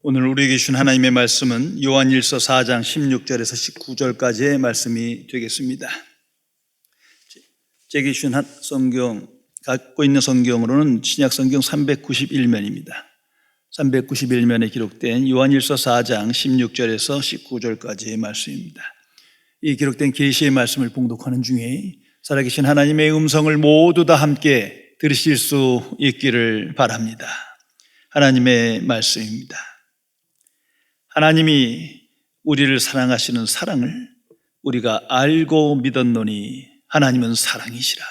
오늘 우리에게 주신 하나님의 말씀은 요한일서 4장 16절에서 19절까지의 말씀이 되겠습니다. 제게 주신 성경, 갖고 있는 성경으로는 신약 성경 391면입니다. 391면에 기록된 요한일서 4장 16절에서 19절까지의 말씀입니다. 이 기록된 계시의 말씀을 봉독하는 중에 살아계신 하나님의 음성을 모두 다 함께 들으실 수 있기를 바랍니다. 하나님의 말씀입니다. 하나님이 우리를 사랑하시는 사랑을 우리가 알고 믿었노니 하나님은 사랑이시라.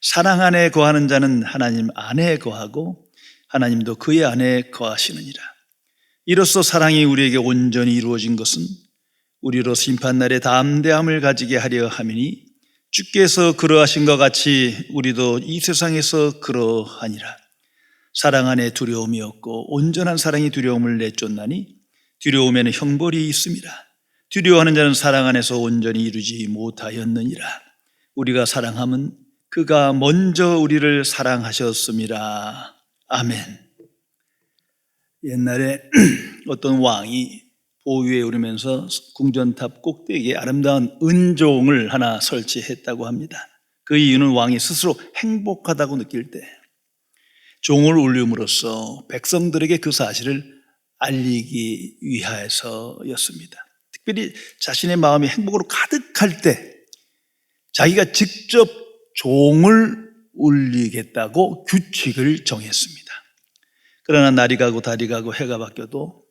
사랑 안에 거하는 자는 하나님 안에 거하고 하나님도 그의 안에 거하시느니라. 이로써 사랑이 우리에게 온전히 이루어진 것은 우리로 심판날에 담대함을 가지게 하려 함이니 주께서 그러하신 것 같이 우리도 이 세상에서 그러하니라. 사랑 안에 두려움이 없고 온전한 사랑이 두려움을 내쫓나니 두려움에는 형벌이 있음이라. 두려워하는 자는 사랑 안에서 온전히 이루지 못하였느니라. 우리가 사랑함은 그가 먼저 우리를 사랑하셨음이라. 아멘. 옛날에 어떤 왕이 보위에 오르면서 궁전탑 꼭대기에 아름다운 은종을 하나 설치했다고 합니다. 그 이유는 왕이 스스로 행복하다고 느낄 때 종을 울림으로써 백성들에게 그 사실을 알리기 위하여서였습니다. 특별히 자신의 마음이 행복으로 가득할 때 자기가 직접 종을 울리겠다고 규칙을 정했습니다. 그러나 날이 가고 달이 가고 해가 바뀌어도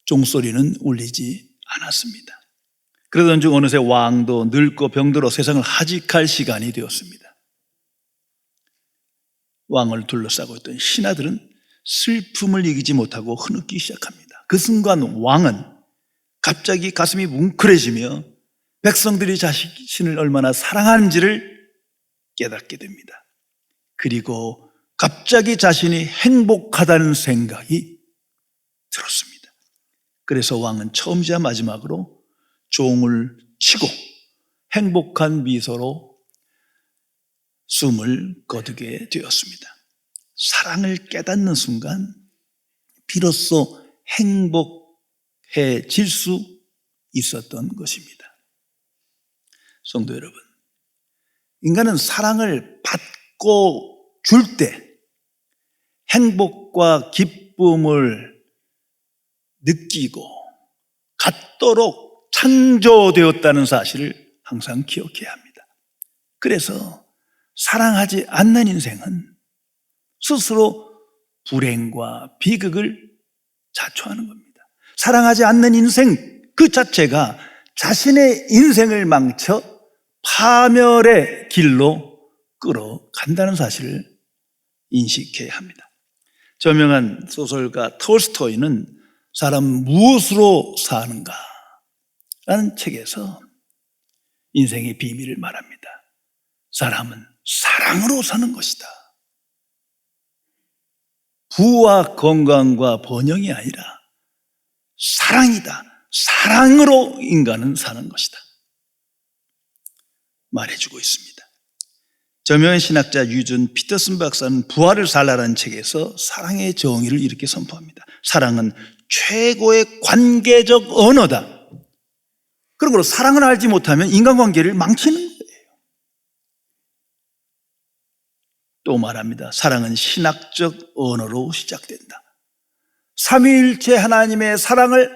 종소리는 울리지 않았습니다. 그러던 중 어느새 왕도 늙고 병들어 세상을 하직할 시간이 되었습니다. 왕을 둘러싸고 있던 신하들은 슬픔을 이기지 못하고 흐느끼기 시작합니다. 그 순간 왕은 갑자기 가슴이 뭉클해지며 백성들이 자신을 얼마나 사랑하는지를 깨닫게 됩니다. 그리고 갑자기 자신이 행복하다는 생각이 들었습니다. 그래서 왕은 처음이자 마지막으로 종을 치고 행복한 미소로 숨을 거두게 되었습니다. 사랑을 깨닫는 순간 비로소 행복해질 수 있었던 것입니다. 성도 여러분, 인간은 사랑을 받고 줄 때 행복과 기쁨을 느끼고 갖도록 창조되었다는 사실을 항상 기억해야 합니다. 그래서 사랑하지 않는 인생은 스스로 불행과 비극을 자초하는 겁니다. 사랑하지 않는 인생 그 자체가 자신의 인생을 망쳐 파멸의 길로 끌어간다는 사실을 인식해야 합니다. 저명한 소설가 톨스토이는 사람 무엇으로 사는가 라는 책에서 인생의 비밀을 말합니다. 사람은 사랑으로 사는 것이다. 부와 건강과 번영이 아니라 사랑이다. 사랑으로 인간은 사는 것이다. 말해주고 있습니다. 저명한 신학자 유준 피터슨 박사는 부활을 살라라는 책에서 사랑의 정의를 이렇게 선포합니다. 사랑은 최고의 관계적 언어다. 그러므로 사랑을 알지 못하면 인간관계를 망치는 거예요. 또 말합니다. 사랑은 신학적 언어로 시작된다. 삼위일체 하나님의 사랑을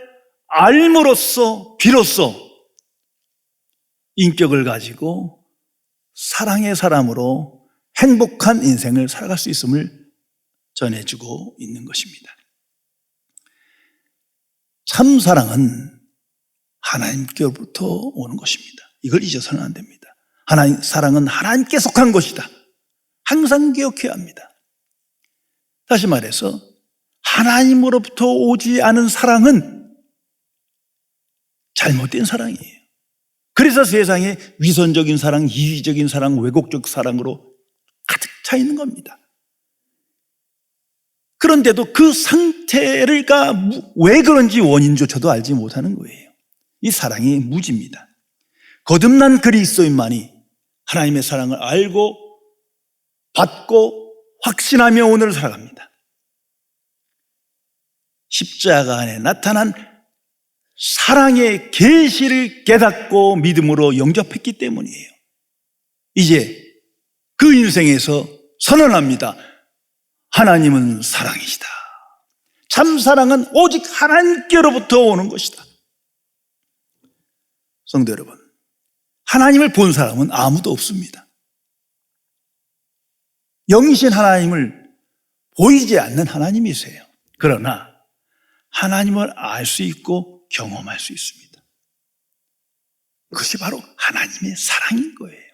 알므로써 비로소 인격을 가지고 사랑의 사람으로 행복한 인생을 살아갈 수 있음을 전해주고 있는 것입니다. 참 사랑은 하나님께로부터 오는 것입니다. 이걸 잊어서는 안 됩니다. 사랑은 하나님께 속한 것이다. 항상 기억해야 합니다. 다시 말해서 하나님으로부터 오지 않은 사랑은 잘못된 사랑이에요. 그래서 세상에 위선적인 사랑, 이기적인 사랑, 왜곡적 사랑으로 가득 차 있는 겁니다. 그런데도 그 상태가 왜 그런지 원인조차도 알지 못하는 거예요. 이 사랑이 무지입니다. 거듭난 그리스도인만이 하나님의 사랑을 알고 받고 확신하며 오늘을 살아갑니다. 십자가 안에 나타난 사랑의 계시를 깨닫고 믿음으로 영접했기 때문이에요. 이제 그 인생에서 선언합니다. 하나님은 사랑이시다. 참 사랑은 오직 하나님께로부터 오는 것이다. 성도 여러분, 하나님을 본 사람은 아무도 없습니다. 영이신 하나님을 보이지 않는 하나님이세요. 그러나 하나님을 알 수 있고 경험할 수 있습니다. 그것이 바로 하나님의 사랑인 거예요.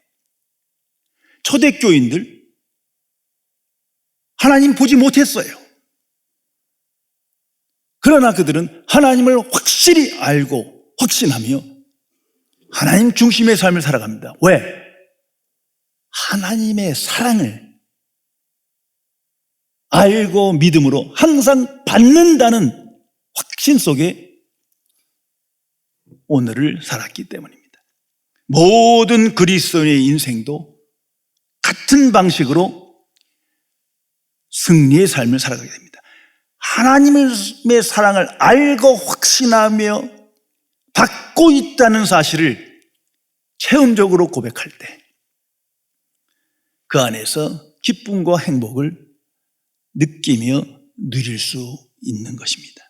초대교인들 하나님 보지 못했어요. 그러나 그들은 하나님을 확실히 알고 확신하며 하나님 중심의 삶을 살아갑니다. 왜? 하나님의 사랑을 알고 믿음으로 항상 받는다는 확신 속에 오늘을 살았기 때문입니다. 모든 그리스도인의 인생도 같은 방식으로 승리의 삶을 살아가게 됩니다. 하나님의 사랑을 알고 확신하며 받고 있다는 사실을 체험적으로 고백할 때 그 안에서 기쁨과 행복을 느끼며 누릴 수 있는 것입니다.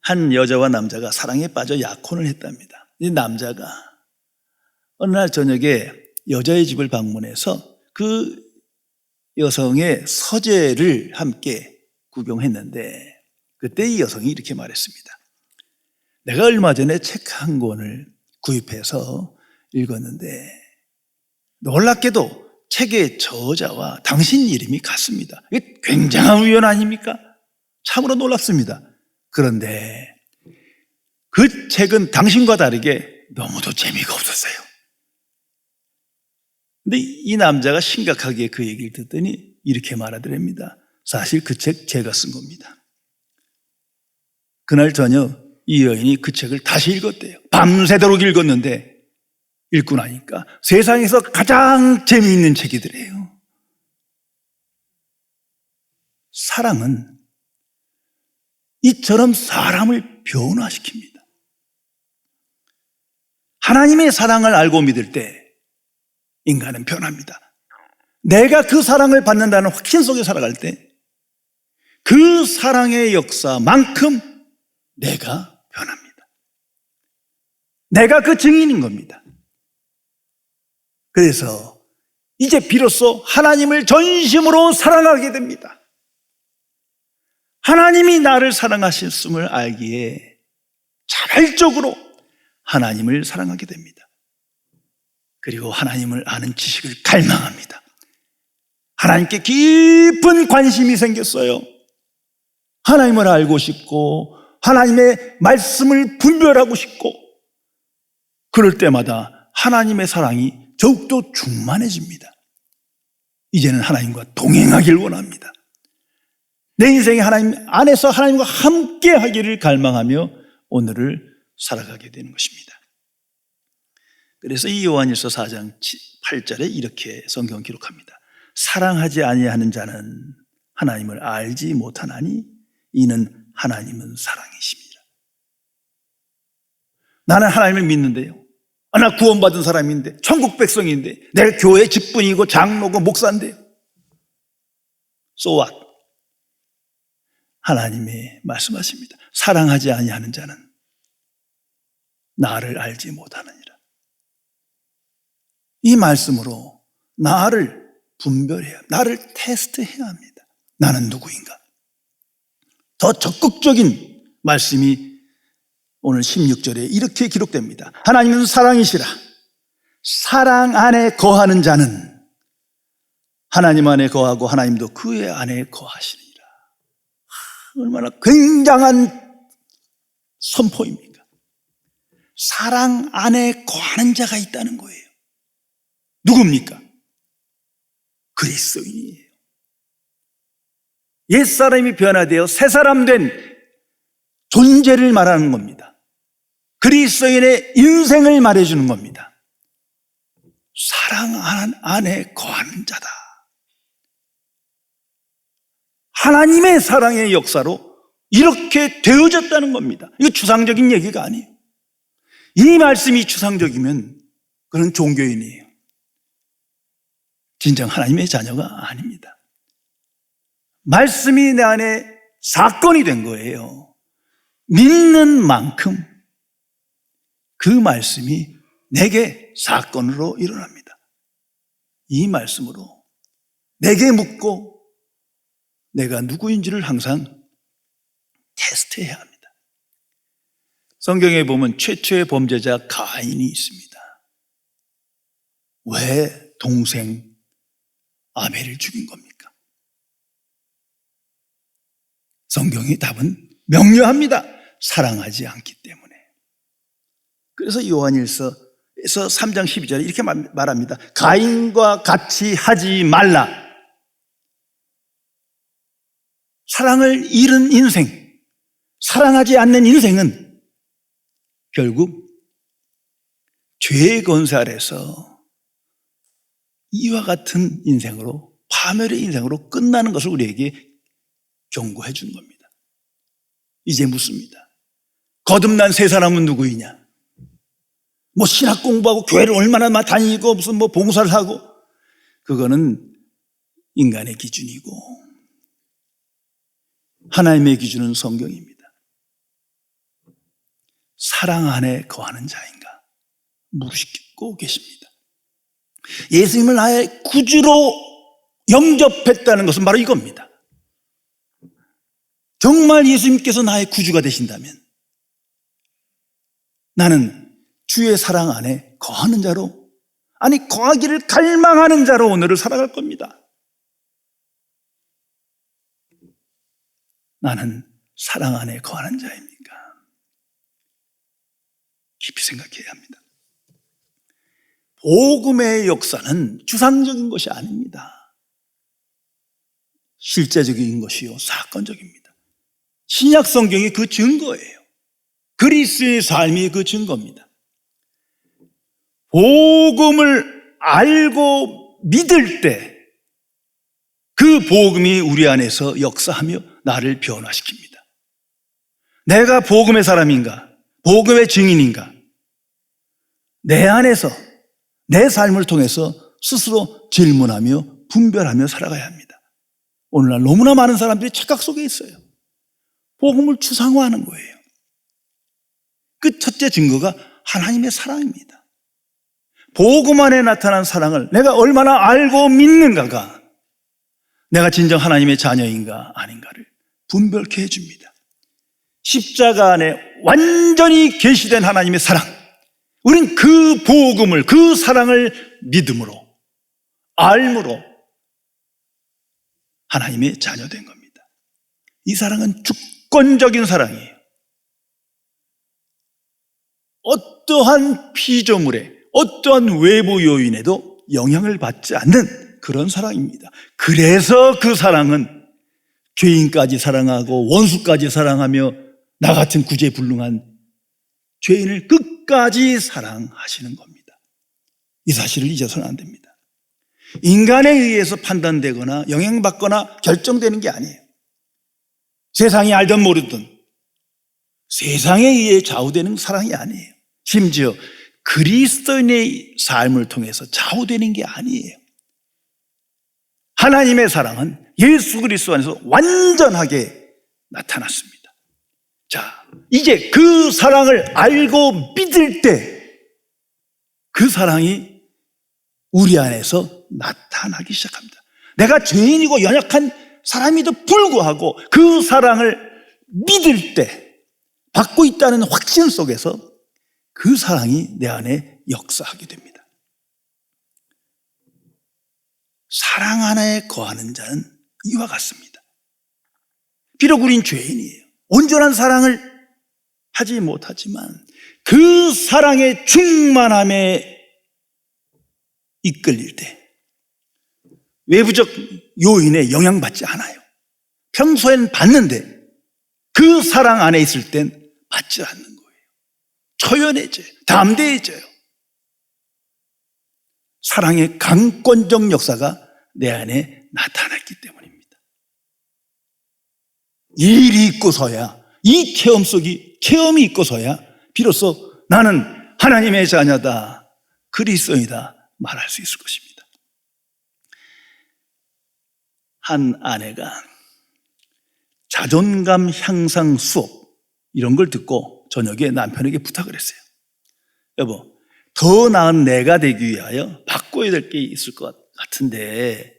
한 여자와 남자가 사랑에 빠져 약혼을 했답니다. 이 남자가 어느 날 저녁에 여자의 집을 방문해서 그 여성의 서재를 함께 구경했는데 그때 이 여성이 이렇게 말했습니다. 내가 얼마 전에 책 한 권을 구입해서 읽었는데 놀랍게도 책의 저자와 당신 이름이 같습니다. 이게 굉장한 우연 아닙니까? 참으로 놀랍습니다. 그런데 그 책은 당신과 다르게 너무도 재미가 없었어요. 근데 이 남자가 심각하게 그 얘기를 듣더니 이렇게 말하더랍니다. 사실 그 책 제가 쓴 겁니다. 그날 저녁 이 여인이 그 책을 다시 읽었대요. 밤새도록 읽었는데 읽고 나니까 세상에서 가장 재미있는 책이더래요. 사랑은 이처럼 사람을 변화시킵니다. 하나님의 사랑을 알고 믿을 때 인간은 변합니다. 내가 그 사랑을 받는다는 확신 속에 살아갈 때 그 사랑의 역사만큼 내가 변합니다. 내가 그 증인인 겁니다. 그래서 이제 비로소 하나님을 전심으로 사랑하게 됩니다. 하나님이 나를 사랑하셨음을 알기에 자발적으로 하나님을 사랑하게 됩니다. 그리고 하나님을 아는 지식을 갈망합니다. 하나님께 깊은 관심이 생겼어요. 하나님을 알고 싶고 하나님의 말씀을 분별하고 싶고 그럴 때마다 하나님의 사랑이 더욱더 충만해집니다. 이제는 하나님과 동행하길 원합니다. 내 인생에 하나님 안에서 하나님과 함께 하기를 갈망하며 오늘을 살아가게 되는 것입니다. 그래서 이 요한일서 4장 8절에 이렇게 성경 기록합니다. 사랑하지 아니하는 자는 하나님을 알지 못하나니 이는 하나님은 사랑이십니다. 나는 하나님을 믿는데요. 나 구원받은 사람인데 천국 백성인데 내가 교회 직분이고 장로고 목사인데 So what? 하나님이 말씀하십니다. 사랑하지 아니하는 자는 나를 알지 못하느니라. 이 말씀으로 나를 분별해야, 나를 테스트해야 합니다. 나는 누구인가? 더 적극적인 말씀이 오늘 16절에 이렇게 기록됩니다. 하나님은 사랑이시라. 사랑 안에 거하는 자는 하나님 안에 거하고 하나님도 그의 안에 거하시리라. 얼마나 굉장한 선포입니까? 사랑 안에 거하는 자가 있다는 거예요. 누굽니까? 그리스도인이에요. 옛사람이 변화되어 새사람 된 존재를 말하는 겁니다. 그리스도인의 인생을 말해주는 겁니다. 사랑 안에 거하는 자다. 하나님의 사랑의 역사로 이렇게 되어졌다는 겁니다. 이거 추상적인 얘기가 아니에요. 이 말씀이 추상적이면 그런 종교인이에요. 진정 하나님의 자녀가 아닙니다. 말씀이 내 안에 사건이 된 거예요. 믿는 만큼 그 말씀이 내게 사건으로 일어납니다. 이 말씀으로 내게 묻고 내가 누구인지를 항상 테스트해야 합니다. 성경에 보면 최초의 범죄자 가인이 있습니다. 왜 동생 아벨을 죽인 겁니까? 성경의 답은 명료합니다. 사랑하지 않기 때문에. 그래서 요한일서에서 3장 12절에 이렇게 말합니다. 가인과 같이 하지 말라. 사랑을 잃은 인생, 사랑하지 않는 인생은 결국 죄의 권세 아래서 이와 같은 인생으로, 파멸의 인생으로 끝나는 것을 우리에게 경고해 준 겁니다. 이제 묻습니다. 거듭난 세 사람은 누구이냐? 뭐 신학 공부하고 교회를 얼마나 다니고 무슨 뭐 봉사를 하고, 그거는 인간의 기준이고 하나님의 기준은 성경입니다. 사랑 안에 거하는 자인가 물으시고 계십니다. 예수님을 나의 구주로 영접했다는 것은 바로 이겁니다. 정말 예수님께서 나의 구주가 되신다면 나는 주의 사랑 안에 거하는 자로, 아니 거하기를 갈망하는 자로 오늘을 살아갈 겁니다. 나는 사랑 안에 거하는 자입니까? 깊이 생각해야 합니다. 복음의 역사는 주상적인 것이 아닙니다. 실제적인 것이요, 사건적입니다. 신약 성경이 그 증거예요. 그리스의 삶이 그 증거입니다. 복음을 알고 믿을 때 그 복음이 우리 안에서 역사하며 나를 변화시킵니다. 내가 복음의 사람인가? 복음의 증인인가? 내 안에서 내 삶을 통해서 스스로 질문하며 분별하며 살아가야 합니다. 오늘날 너무나 많은 사람들이 착각 속에 있어요. 복음을 추상화하는 거예요. 그 첫째 증거가 하나님의 사랑입니다. 복음 안에 나타난 사랑을 내가 얼마나 알고 믿는가가 내가 진정 하나님의 자녀인가 아닌가를 분별케 해줍니다. 십자가 안에 완전히 계시된 하나님의 사랑, 우린 그 복음을, 그 사랑을 믿음으로, 알므로 하나님의 자녀된 겁니다. 이 사랑은 주권적인 사랑이에요. 어떠한 피조물에, 어떠한 외부 요인에도 영향을 받지 않는 그런 사랑입니다. 그래서 그 사랑은 죄인까지 사랑하고 원수까지 사랑하며 나 같은 구제불능한 죄인을 끝까지 사랑하시는 겁니다. 이 사실을 잊어서는 안 됩니다. 인간에 의해서 판단되거나 영향받거나 결정되는 게 아니에요. 세상이 알든 모르든 세상에 의해 좌우되는 사랑이 아니에요. 심지어 그리스도인의 삶을 통해서 좌우되는 게 아니에요. 하나님의 사랑은 예수 그리스도 안에서 완전하게 나타났습니다. 자, 이제 그 사랑을 알고 믿을 때 그 사랑이 우리 안에서 나타나기 시작합니다. 내가 죄인이고 연약한 사람에도 불구하고 그 사랑을 믿을 때, 받고 있다는 확신 속에서 그 사랑이 내 안에 역사하게 됩니다. 사랑 안에 거하는 자는 이와 같습니다. 비록 우린 죄인이에요. 온전한 사랑을 하지 못하지만 그 사랑의 충만함에 이끌릴 때 외부적 요인에 영향받지 않아요. 평소엔 받는데 그 사랑 안에 있을 땐 받지 않는 거예요. 초연해져요. 담대해져요. 사랑의 강권적 역사가 내 안에 나타났기 때문입니다. 일이 있고서야, 이 체험이 있고서야 비로소 나는 하나님의 자녀다, 그리스도이다 말할 수 있을 것입니다. 한 아내가 자존감 향상 수업 이런 걸 듣고 저녁에 남편에게 부탁을 했어요. 여보, 더 나은 내가 되기 위하여 바꿔야 될 게 있을 것 같은데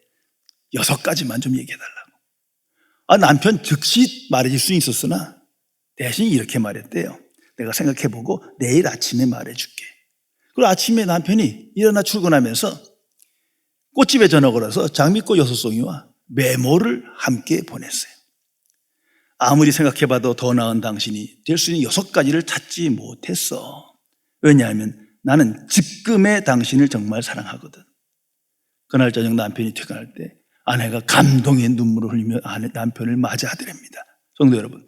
6가지만 좀 얘기해달라고. 남편 즉시 말해줄 수는 있었으나 대신 이렇게 말했대요. 내가 생각해보고 내일 아침에 말해줄게. 그리고 아침에 남편이 일어나 출근하면서 꽃집에 전화 걸어서 장미꽃 6송이와 메모를 함께 보냈어요. 아무리 생각해봐도 더 나은 당신이 될 수 있는 6가지를 찾지 못했어. 왜냐하면 나는 지금의 당신을 정말 사랑하거든. 그날 저녁 남편이 퇴근할 때 아내가 감동의 눈물을 흘리며 남편을 맞이하더랍니다. 성도 여러분,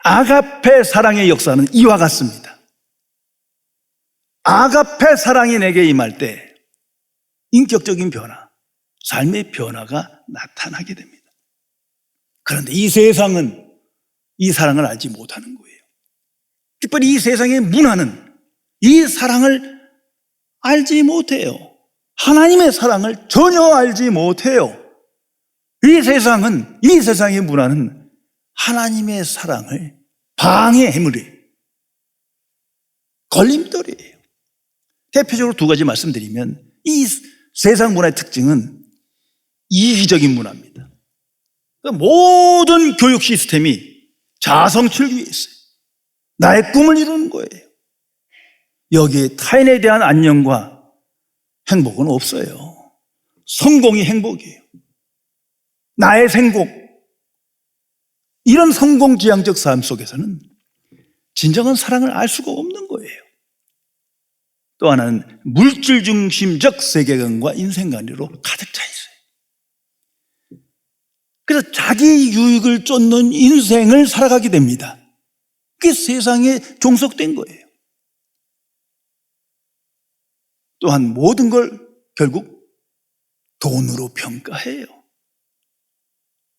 아가페 사랑의 역사는 이와 같습니다. 아가페 사랑이 내게 임할 때 인격적인 변화, 삶의 변화가 나타나게 됩니다. 그런데 이 세상은 이 사랑을 알지 못하는 거예요. 특별히 이 세상의 문화는 이 사랑을 알지 못해요. 하나님의 사랑을 전혀 알지 못해요. 이 세상의 문화는 하나님의 사랑을 방해해물이에요. 걸림돌이에요. 대표적으로 2가지 말씀드리면 이 세상 문화의 특징은 이기적인 문화입니다. 모든 교육 시스템이 자아성취를 위해 있어요. 나의 꿈을 이루는 거예요. 여기에 타인에 대한 안녕과 행복은 없어요. 성공이 행복이에요. 나의 행복, 이런 성공지향적 삶 속에서는 진정한 사랑을 알 수가 없는 거예요. 또 하나는 물질 중심적 세계관과 인생관으로 가득 차 있어요. 그래서 자기 유익을 쫓는 인생을 살아가게 됩니다. 그게 세상에 종속된 거예요. 또한 모든 걸 결국 돈으로 평가해요.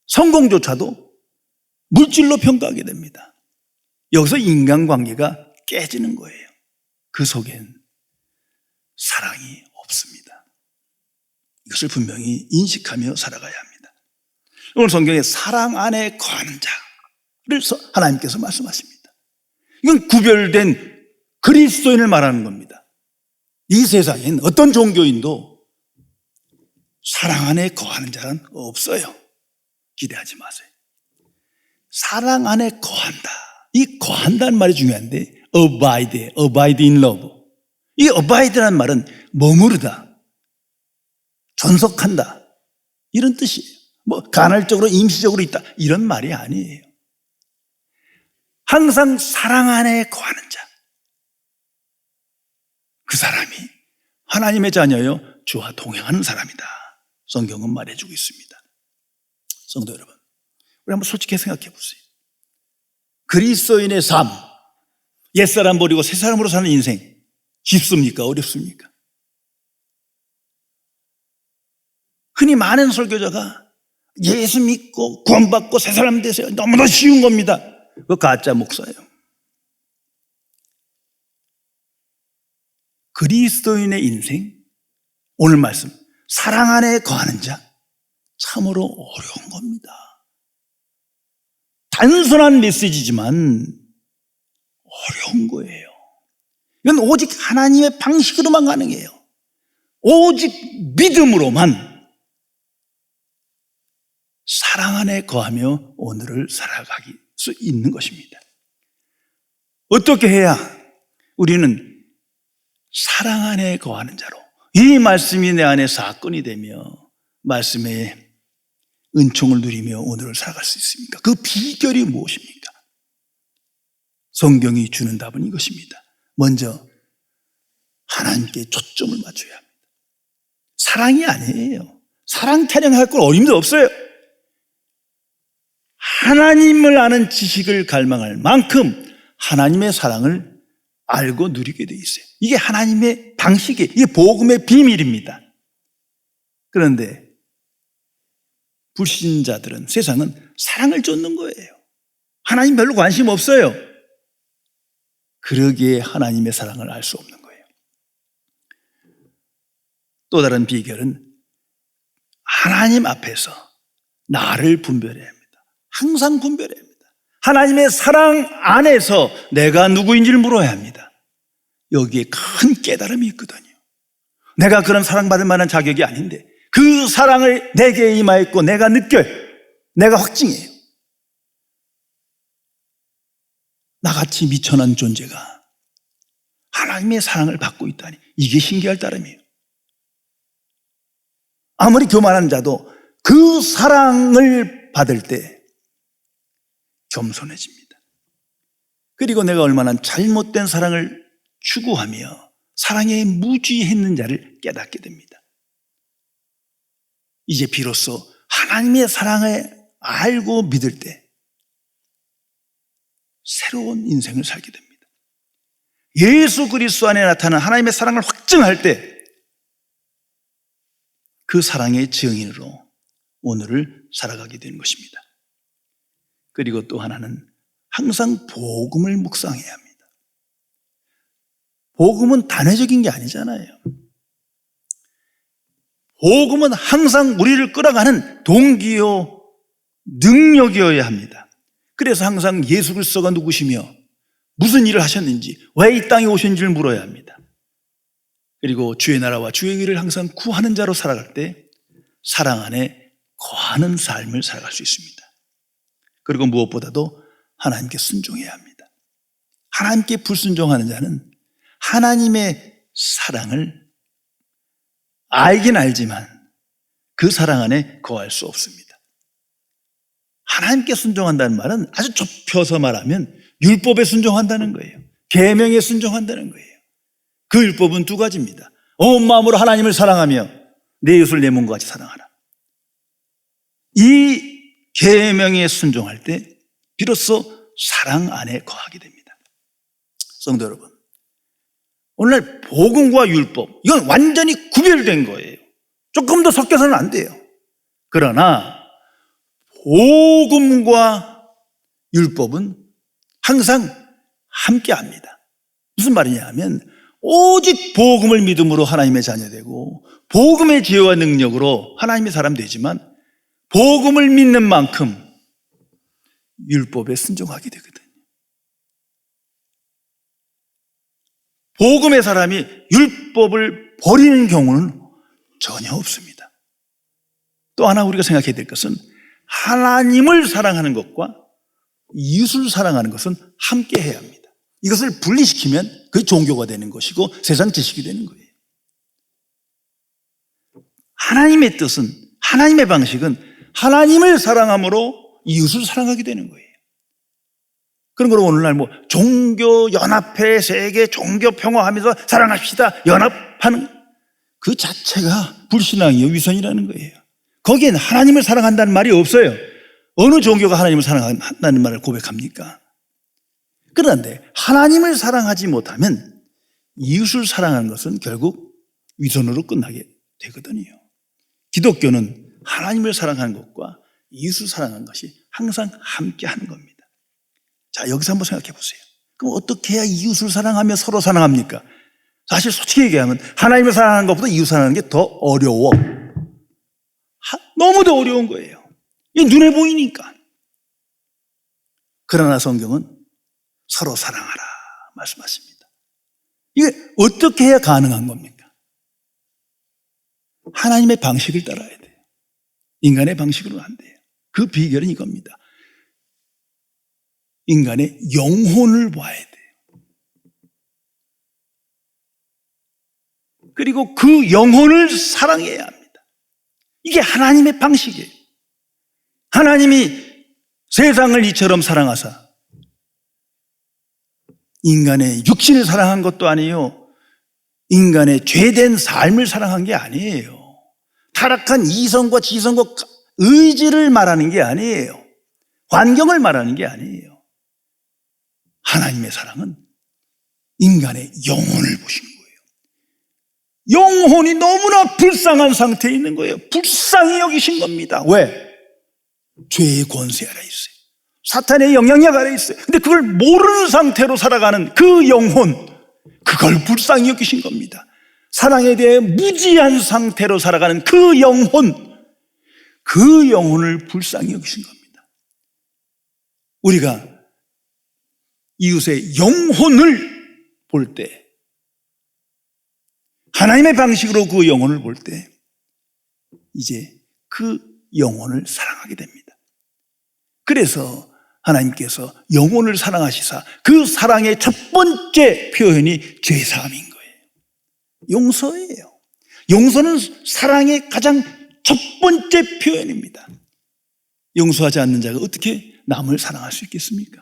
성공조차도 물질로 평가하게 됩니다. 여기서 인간관계가 깨지는 거예요. 그 속엔 사랑이 없습니다. 이것을 분명히 인식하며 살아가야 합니다. 오늘 성경에 사랑 안에 거하는 자를 하나님께서 말씀하십니다. 이건 구별된 그리스도인을 말하는 겁니다. 이 세상엔 어떤 종교인도 사랑 안에 거하는 자는 없어요. 기대하지 마세요. 사랑 안에 거한다. 이 거한다는 말이 중요한데 abide in love. 이 abide라는 말은 머무르다, 존속한다 이런 뜻이에요. 간헐적으로 임시적으로 있다 이런 말이 아니에요. 항상 사랑 안에 거하는 자, 그 사람이 하나님의 자녀여 주와 동행하는 사람이다. 성경은 말해주고 있습니다. 성도 여러분, 우리 한번 솔직히 생각해 보세요. 그리스도인의 삶, 옛사람 버리고 새사람으로 사는 인생 쉽습니까? 어렵습니까? 흔히 많은 설교자가 예수 믿고 구원받고 새사람 되세요. 너무나 쉬운 겁니다. 그거 가짜 목사예요. 그리스도인의 인생, 오늘 말씀 사랑 안에 거하는 자, 참으로 어려운 겁니다. 단순한 메시지지만 어려운 거예요. 이건 오직 하나님의 방식으로만 가능해요. 오직 믿음으로만 사랑 안에 거하며 오늘을 살아가기 수 있는 것입니다. 어떻게 해야 우리는 사랑 안에 거하는 자로 이 말씀이 내 안에 사건이 되며 말씀의 은총을 누리며 오늘을 살아갈 수 있습니까? 그 비결이 무엇입니까? 성경이 주는 답은 이것입니다. 먼저 하나님께 초점을 맞춰야 합니다. 사랑이 아니에요. 사랑 타령할 건 어림도 없어요. 하나님을 아는 지식을 갈망할 만큼 하나님의 사랑을 알고 누리게 돼 있어요. 이게 하나님의 방식이에요. 이게 복음의 비밀입니다. 그런데 불신자들은, 세상은 사랑을 쫓는 거예요. 하나님 별로 관심 없어요. 그러기에 하나님의 사랑을 알 수 없는 거예요. 또 다른 비결은 하나님 앞에서 나를 분별해야 합니다. 항상 분별해야 합니다. 하나님의 사랑 안에서 내가 누구인지를 물어야 합니다. 여기에 큰 깨달음이 있거든요. 내가 그런 사랑받을 만한 자격이 아닌데 그 사랑을 내게 임하였고 내가 느껴요. 내가 확증해요. 나같이 미천한 존재가 하나님의 사랑을 받고 있다니 이게 신기할 따름이에요. 아무리 교만한 자도 그 사랑을 받을 때 겸손해집니다. 그리고 내가 얼마나 잘못된 사랑을 추구하며 사랑에 무지했는 자를 깨닫게 됩니다. 이제 비로소 하나님의 사랑을 알고 믿을 때 새로운 인생을 살게 됩니다. 예수 그리스도 안에 나타나는 하나님의 사랑을 확증할 때 그 사랑의 증인으로 오늘을 살아가게 되는 것입니다. 그리고 또 하나는 항상 복음을 묵상해야 합니다. 복음은 단회적인 게 아니잖아요. 복음은 항상 우리를 끌어가는 동기요 능력이어야 합니다. 그래서 항상 예수 그리스도가 누구시며 무슨 일을 하셨는지 왜 이 땅에 오신지를 물어야 합니다. 그리고 주의 나라와 주의 의를 항상 구하는 자로 살아갈 때 사랑 안에 거하는 삶을 살아갈 수 있습니다. 그리고 무엇보다도 하나님께 순종해야 합니다. 하나님께 불순종하는 자는 하나님의 사랑을 알긴 알지만 그 사랑 안에 거할 수 없습니다. 하나님께 순종한다는 말은 아주 좁혀서 말하면 율법에 순종한다는 거예요. 계명에 순종한다는 거예요. 그 율법은 두 가지입니다. 온 마음으로 하나님을 사랑하며 내 이웃을 내 몸과 같이 사랑하라. 이 계명에 순종할 때 비로소 사랑 안에 거하게 됩니다. 성도 여러분, 오늘날 복음과 율법 이건 완전히 구별된 거예요. 조금 더 섞여서는 안 돼요. 그러나 복음과 율법은 항상 함께합니다. 무슨 말이냐 하면 오직 복음을 믿음으로 하나님의 자녀되고 복음의 지혜와 능력으로 하나님의 사람 되지만 복음을 믿는 만큼 율법에 순종하게 되거든요. 복음의 사람이 율법을 버리는 경우는 전혀 없습니다. 또 하나 우리가 생각해야 될 것은 하나님을 사랑하는 것과 이웃을 사랑하는 것은 함께 해야 합니다. 이것을 분리시키면 그게 종교가 되는 것이고 세상 지식이 되는 거예요. 하나님의 뜻은, 하나님의 방식은 하나님을 사랑함으로 이웃을 사랑하게 되는 거예요. 그런 거로 오늘날 종교 연합회, 세계 종교 평화하면서 사랑합시다 연합하는 그 자체가 불신앙이요 위선이라는 거예요. 거기엔 하나님을 사랑한다는 말이 없어요. 어느 종교가 하나님을 사랑한다는 말을 고백합니까? 그런데 하나님을 사랑하지 못하면 이웃을 사랑하는 것은 결국 위선으로 끝나게 되거든요. 기독교는 하나님을 사랑하는 것과 이웃을 사랑하는 것이 항상 함께 하는 겁니다. 자, 여기서 한번 생각해 보세요. 그럼 어떻게 해야 이웃을 사랑하며 서로 사랑합니까? 사실 솔직히 얘기하면 하나님을 사랑하는 것보다 이웃 사랑하는 게 더 어려워. 너무도 어려운 거예요. 이게 눈에 보이니까. 그러나 성경은 서로 사랑하라 말씀하십니다. 이게 어떻게 해야 가능한 겁니까? 하나님의 방식을 따라야 돼요. 인간의 방식으로는 안 돼요. 그 비결은 이겁니다. 인간의 영혼을 봐야 돼요. 그리고 그 영혼을 사랑해야 합니다. 이게 하나님의 방식이에요. 하나님이 세상을 이처럼 사랑하사 인간의 육신을 사랑한 것도 아니에요. 인간의 죄된 삶을 사랑한 게 아니에요. 타락한 이성과 지성과 의지를 말하는 게 아니에요. 환경을 말하는 게 아니에요. 하나님의 사랑은 인간의 영혼을 보신 거예요. 영혼이 너무나 불쌍한 상태에 있는 거예요. 불쌍히 여기신 겁니다. 왜? 죄의 권세 아래 있어요. 사탄의 영향력 아래 있어요. 근데 그걸 모르는 상태로 살아가는 그 영혼, 그걸 불쌍히 여기신 겁니다. 사랑에 대해 무지한 상태로 살아가는 그 영혼, 그 영혼을 불쌍히 여기신 겁니다. 우리가 이웃의 영혼을 볼 때, 하나님의 방식으로 그 영혼을 볼 때 이제 그 영혼을 사랑하게 됩니다. 그래서 하나님께서 영혼을 사랑하시사 그 사랑의 첫 번째 표현이 죄사함인 거예요. 용서예요. 용서는 사랑의 가장 첫 번째 표현입니다. 용서하지 않는 자가 어떻게 남을 사랑할 수 있겠습니까?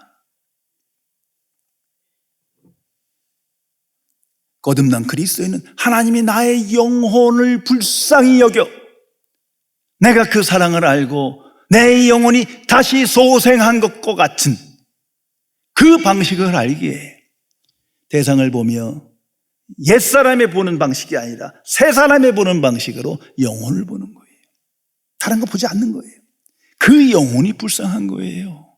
거듭난 그리스도인은 하나님이 나의 영혼을 불쌍히 여겨 내가 그 사랑을 알고 내 영혼이 다시 소생한 것과 같은 그 방식을 알기에 대상을 보며 옛사람에 보는 방식이 아니라 새사람에 보는 방식으로 영혼을 보는 거예요. 다른 거 보지 않는 거예요. 그 영혼이 불쌍한 거예요.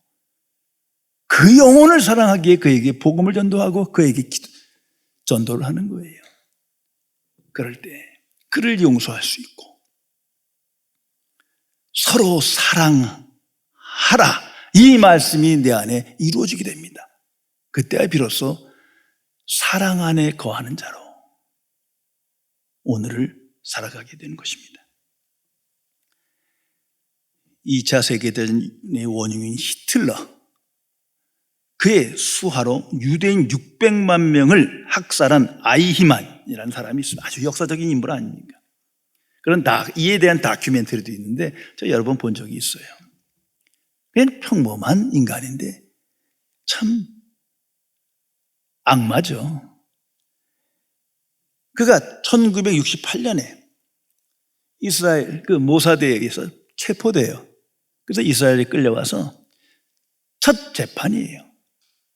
그 영혼을 사랑하기에 그에게 복음을 전도하고 그에게 전도를 하는 거예요. 그럴 때 그를 용서할 수 있고 서로 사랑하라, 이 말씀이 내 안에 이루어지게 됩니다. 그때야 비로소 사랑 안에 거하는 자로 오늘을 살아가게 되는 것입니다. 2차 세계대전의 원흉인 히틀러, 그의 수하로 유대인 600만 명을 학살한 아이히만이라는 사람이 있습니다. 아주 역사적인 인물 아닙니까? 그런 이에 대한 다큐멘터리도 있는데 저 여러 번 본 적이 있어요. 그냥 평범한 인간인데 참 악마죠. 그가 1968년에 이스라엘 그 모사드에게서 체포돼요. 그래서 이스라엘에 끌려와서 첫 재판이에요.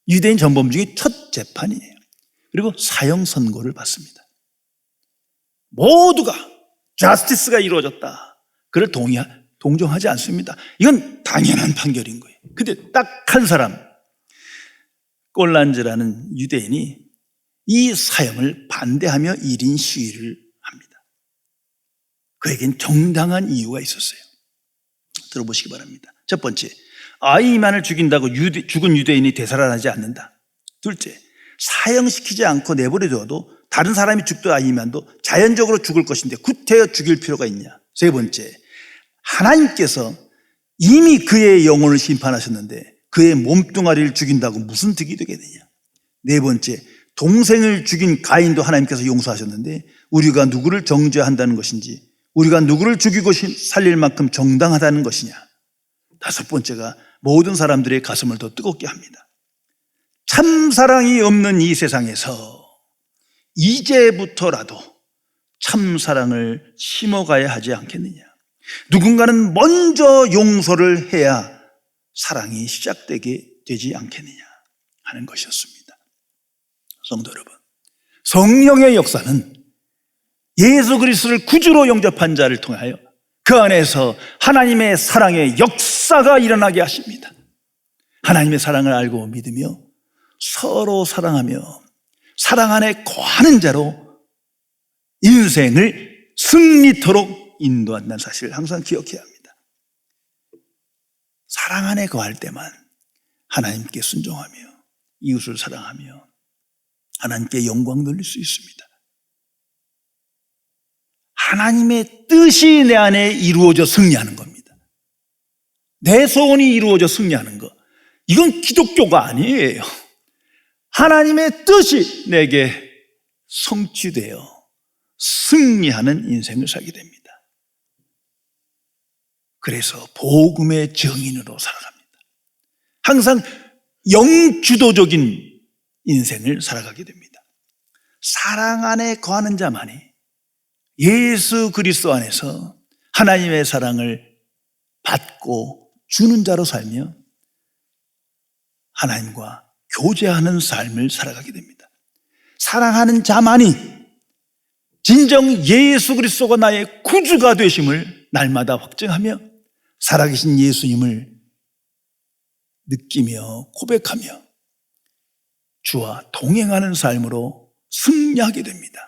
유대인 전범 중에 첫 재판이에요. 그리고 사형 선고를 받습니다. 모두가 자스티스가 이루어졌다. 그를 동정하지 않습니다. 이건 당연한 판결인 거예요. 근데 딱 한 사람, 꼴란즈라는 유대인이 이 사형을 반대하며 1인 시위를 합니다. 그에겐 정당한 이유가 있었어요. 들어보시기 바랍니다. 첫 번째, 아이만을 죽인다고 죽은 유대인이 되살아나지 않는다. 둘째, 사형시키지 않고 내버려둬도 다른 사람이 죽던 아이만도 자연적으로 죽을 것인데 구태여 죽일 필요가 있냐. 세 번째, 하나님께서 이미 그의 영혼을 심판하셨는데 그의 몸뚱아리를 죽인다고 무슨 득이 되겠느냐. 네 번째, 동생을 죽인 가인도 하나님께서 용서하셨는데 우리가 누구를 정죄한다는 것인지, 우리가 누구를 죽이고 살릴 만큼 정당하다는 것이냐. 다섯 번째가 모든 사람들의 가슴을 더 뜨겁게 합니다. 참사랑이 없는 이 세상에서 이제부터라도 참사랑을 심어가야 하지 않겠느냐. 누군가는 먼저 용서를 해야 사랑이 시작되게 되지 않겠느냐 하는 것이었습니다. 성도 여러분, 성령의 역사는 예수 그리스도를 구주로 영접한 자를 통하여 그 안에서 하나님의 사랑의 역사가 일어나게 하십니다. 하나님의 사랑을 알고 믿으며 서로 사랑하며 사랑 안에 거하는 자로 인생을 승리토록 인도한다는 사실을 항상 기억해야 합니다. 사랑 안에 거할 때만 하나님께 순종하며 이웃을 사랑하며 하나님께 영광 돌릴 수 있습니다. 하나님의 뜻이 내 안에 이루어져 승리하는 겁니다. 내 소원이 이루어져 승리하는 것, 이건 기독교가 아니에요. 하나님의 뜻이 내게 성취되어 승리하는 인생을 살게 됩니다. 그래서 복음의 증인으로 살아갑니다. 항상 영주도적인 인생을 살아가게 됩니다. 사랑 안에 거하는 자만이 예수 그리스도 안에서 하나님의 사랑을 받고 주는 자로 살며 하나님과 교제하는 삶을 살아가게 됩니다. 사랑하는 자만이 진정 예수 그리스도가 나의 구주가 되심을 날마다 확증하며 살아계신 예수님을 느끼며 고백하며 주와 동행하는 삶으로 승리하게 됩니다.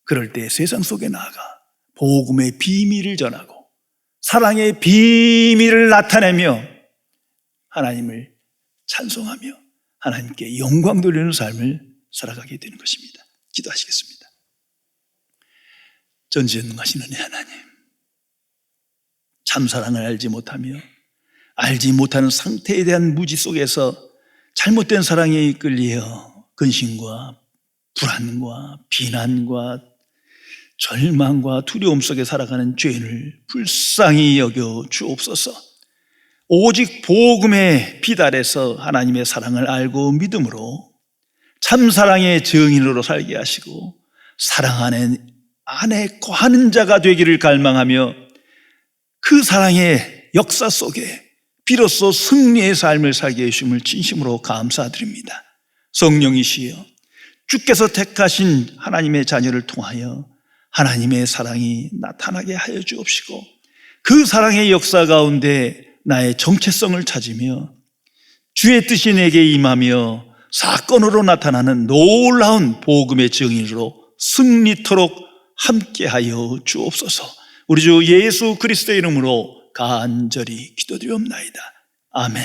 그럴 때 세상 속에 나아가 복음의 비밀을 전하고 사랑의 비밀을 나타내며 하나님을 찬송하며 하나님께 영광 돌리는 삶을 살아가게 되는 것입니다. 기도하시겠습니다. 전지전능하신 은혜 하나님, 참 사랑을 알지 못하며 알지 못하는 상태에 대한 무지 속에서 잘못된 사랑에 이끌려 근심과 불안과 비난과 절망과 두려움 속에 살아가는 죄인을 불쌍히 여겨 주옵소서. 오직 복음의 빛 아래서 하나님의 사랑을 알고 믿음으로 참 사랑의 증인으로 살게 하시고 사랑 안에 거하는 자가 되기를 갈망하며 그 사랑의 역사 속에 비로소 승리의 삶을 살게 해주심을 진심으로 감사드립니다. 성령이시여, 주께서 택하신 하나님의 자녀를 통하여 하나님의 사랑이 나타나게 하여 주옵시고 그 사랑의 역사 가운데 나의 정체성을 찾으며 주의 뜻이 내게 임하며 사건으로 나타나는 놀라운 복음의 증인으로 승리토록 함께하여 주옵소서. 우리 주 예수 그리스도의 이름으로 간절히 기도드리옵나이다. 아멘.